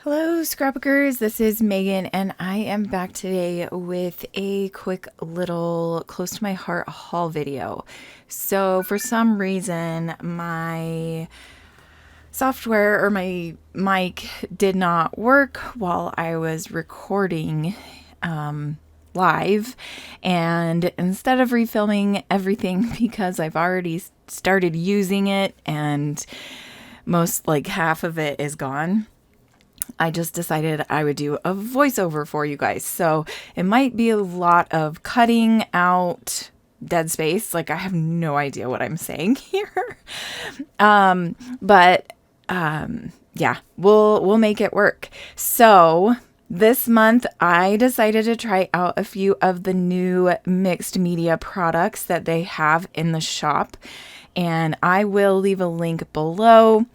Hello, scrapbookers. This is Megan, and I am back today with a quick little close to my heart haul video. So, for some reason, my software or my mic did not work while I was recording live, and instead of refilming everything because I've already started using it and most like half of it is gone, I just decided I would do a voiceover for you guys. So it might be a lot of cutting out dead space. Like I have no idea what I'm saying here. But yeah, we'll make it work. So this month I decided to try out a few of the new mixed media products that they have in the shop. And I will leave a link below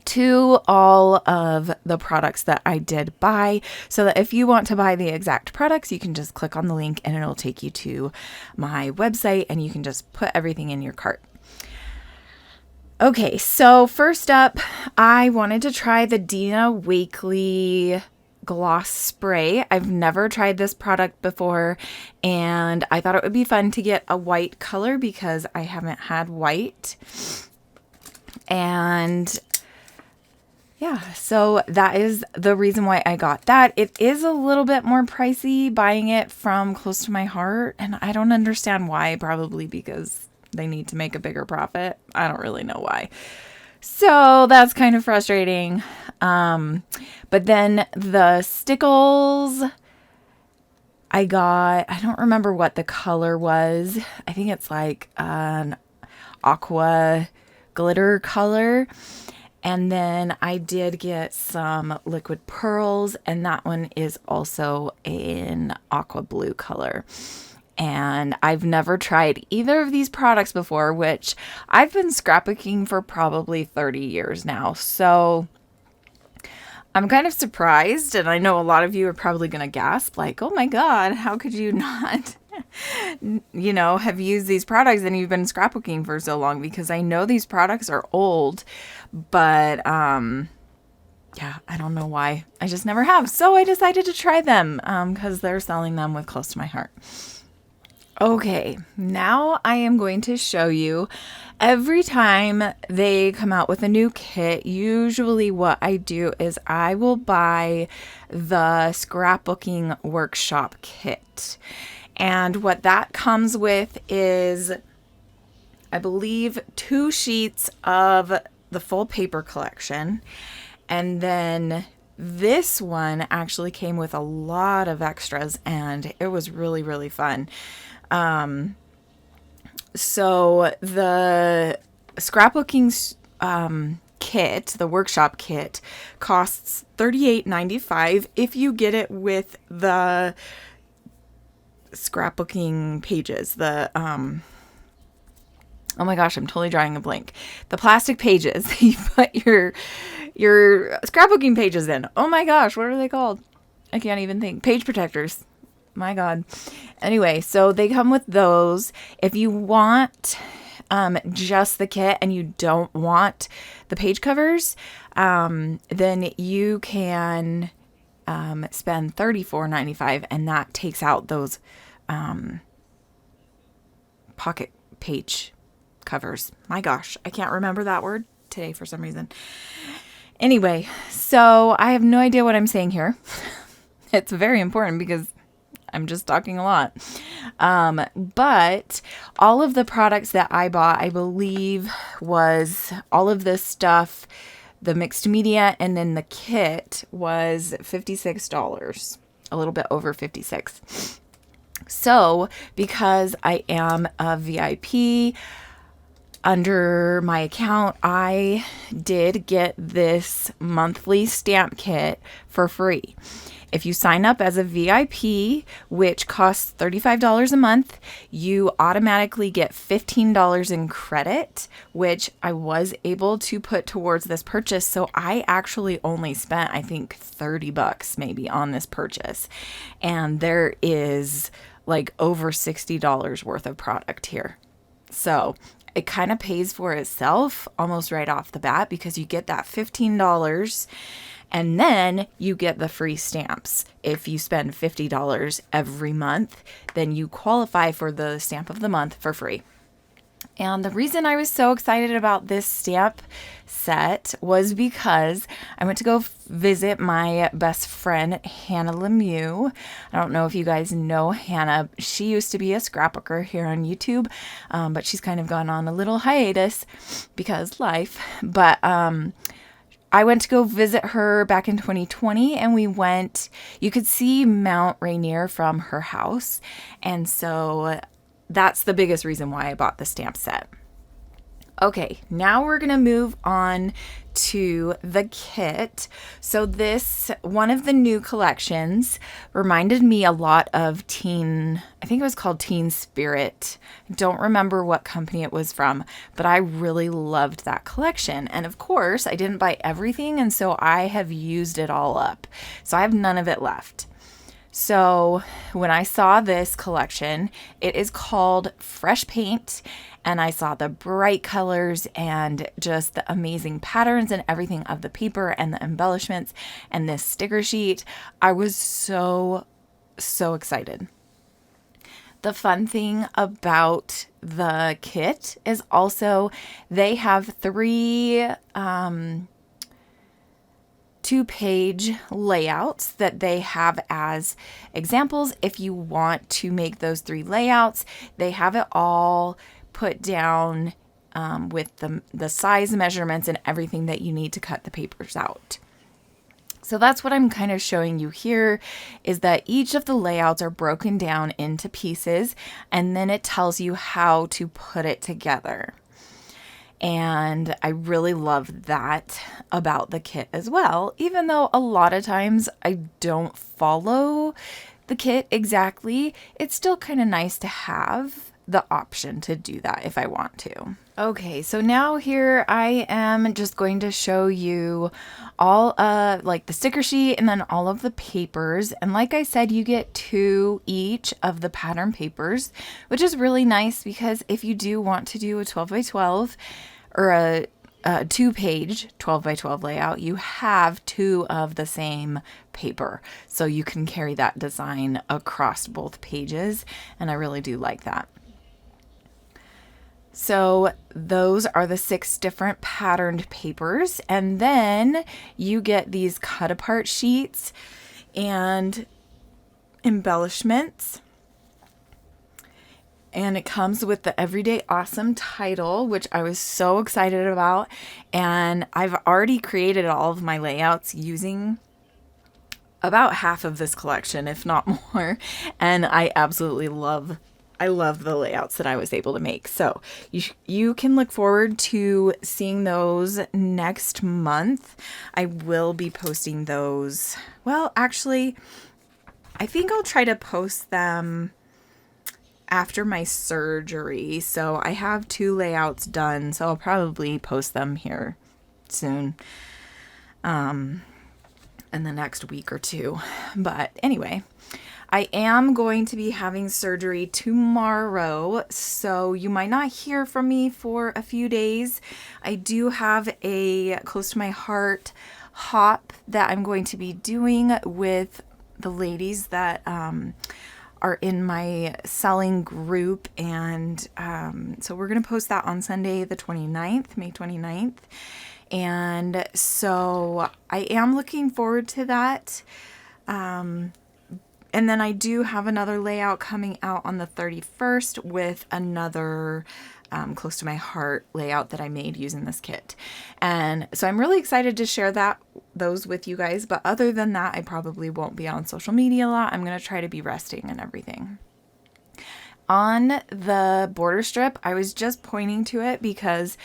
to all of the products that I did buy, so that if you want to buy the exact products, you can just click on the link and it'll take you to my website and you can just put everything in your cart. Okay, so first up, I wanted to try the Dina Wakley gloss spray. I've never tried this product before, and I thought it would be fun to get a white color because I haven't had white. And yeah, so that is the reason why I got that. It is a little bit more pricey buying it from Close to My Heart, and I don't understand why. Probably because they need to make a bigger profit. I don't really know why. So that's kind of frustrating. But then the stickles I don't remember what the color was. I think it's like an aqua glitter color. And then I did get some liquid pearls, and that one is also an aqua blue color. And I've never tried either of these products before, which I've been scrapbooking for probably 30 years now. So I'm kind of surprised, and I know a lot of you are probably going to gasp like, oh my God, how could you not have used these products and you've been scrapbooking for so long? Because I know these products are old, but yeah, I don't know why. I just never have. So I decided to try them because they're selling them with Close to My Heart. Okay, now I am going to show you every time they come out with a new kit. Usually what I do is I will buy the scrapbooking workshop kit. And what that comes with is, I believe, 2 sheets of the full paper collection. And then this one actually came with a lot of extras, and it was really, really fun. So the scrapbooking kit, the workshop kit, costs $38.95 if you get it with the scrapbooking pages, the oh my gosh, I'm totally drawing a blank. The plastic pages you put your scrapbooking pages in. Oh my gosh, what are they called? I can't even think. Page protectors. My God. Anyway, so they come with those. If you want just the kit and you don't want the page covers, then you can spend $34.95, and that takes out those pocket page covers. My gosh, I can't remember that word today for some reason. Anyway, so I have no idea what I'm saying here. It's very important because I'm just talking a lot. But all of the products that I bought, I believe, was all of this stuff, the mixed media, and then the kit was $56, a little bit over $56. So because I am a VIP under my account, I did get this monthly stamp kit for free. If you sign up as a VIP, which costs $35 a month, you automatically get $15 in credit, which I was able to put towards this purchase. So I actually only spent, I think, $30 maybe on this purchase. And there is like over $60 worth of product here. So it kind of pays for itself almost right off the bat because you get that $15 And then you get the free stamps. If you spend $50 every month, then you qualify for the stamp of the month for free. And the reason I was so excited about this stamp set was because I went to go visit my best friend, Hannah Lemieux. I don't know if you guys know Hannah. She used to be a scrapbooker here on YouTube, but she's kind of gone on a little hiatus because life. But I went to go visit her back in 2020, and you could see Mount Rainier from her house. And so that's the biggest reason why I bought the stamp set. Okay, now we're going to move on to the kit. So this, one of the new collections, reminded me a lot of I think it was called Teen Spirit. I don't remember what company it was from, but I really loved that collection. And of course, I didn't buy everything, and so I have used it all up. So I have none of it left. So when I saw this collection, it is called Fresh Paint, and I saw the bright colors and just the amazing patterns and everything of the paper and the embellishments and this sticker sheet. I was so excited. The fun thing about the kit is also they have 3 2-page layouts that they have as examples. If you want to make those 3 layouts, they have it all put down with the size measurements and everything that you need to cut the papers out. So that's what I'm kind of showing you here, is that each of the layouts are broken down into pieces, and then it tells you how to put it together. And I really love that about the kit as well, even though a lot of times I don't follow the kit exactly. It's still kind of nice to have the option to do that if I want to. Okay, so now here I am just going to show you all like the sticker sheet and then all of the papers. And like I said, you get 2 each of the pattern papers, which is really nice because if you do want to do a 12 by 12 or a 2-page 12 by 12 layout, you have 2 of the same paper. So you can carry that design across both pages. And I really do like that. So those are the 6 different patterned papers. And then you get these cut apart sheets and embellishments. And it comes with the Everyday Awesome title, which I was so excited about. And I've already created all of my layouts using about half of this collection, if not more. And I absolutely love the layouts that I was able to make. So you can look forward to seeing those next month. I will be posting those. Well, actually, I think I'll try to post them after my surgery. So I have 2 layouts done, so I'll probably post them here soon. In the next week or 2. But anyway, I am going to be having surgery tomorrow, so you might not hear from me for a few days. I do have a close to my heart hop that I'm going to be doing with the ladies that are in my selling group, and so we're going to post that on Sunday the 29th, May 29th. And so I am looking forward to that. And then I do have another layout coming out on the 31st with another close to my heart layout that I made using this kit. And so I'm really excited to share those with you guys. But other than that, I probably won't be on social media a lot. I'm going to try to be resting and everything. On the border strip, I was just pointing to it because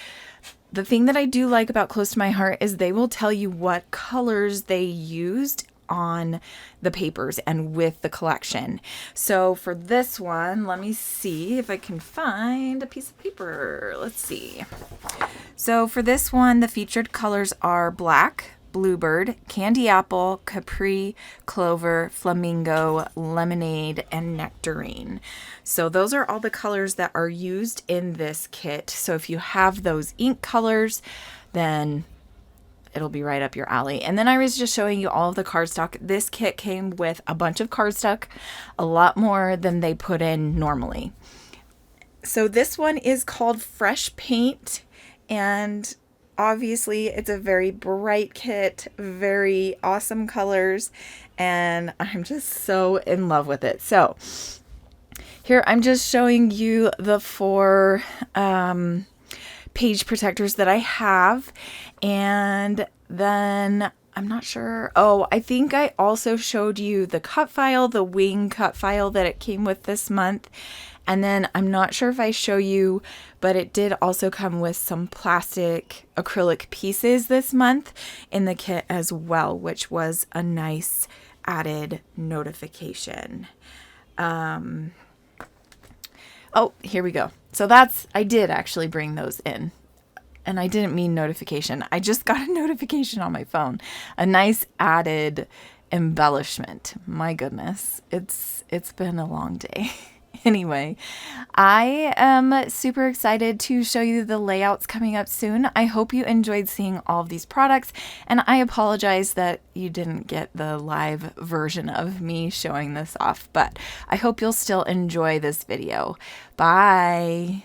the thing that I do like about Close to My Heart is they will tell you what colors they used on the papers and with the collection. So for this one, let me see if I can find a piece of paper. Let's see. So for this one, the featured colors are black, bluebird, candy apple, capri, clover, flamingo, lemonade, and nectarine. So those are all the colors that are used in this kit. So if you have those ink colors, then it'll be right up your alley. And then I was just showing you all of the cardstock. This kit came with a bunch of cardstock, a lot more than they put in normally. So this one is called Fresh Paint, and obviously it's a very bright kit, very awesome colors, and I'm just so in love with it. So here I'm just showing you the 4 page protectors that I have, and then I'm not sure. Oh, I think I also showed you the cut file, the wing cut file that it came with this month. And then I'm not sure if I show you, but it did also come with some plastic acrylic pieces this month in the kit as well, which was a nice added notification. Oh, here we go. So I did actually bring those in. And I didn't mean notification. I just got a notification on my phone. A nice added embellishment. My goodness. It's been a long day. Anyway, I am super excited to show you the layouts coming up soon. I hope you enjoyed seeing all of these products, and I apologize that you didn't get the live version of me showing this off, but I hope you'll still enjoy this video. Bye!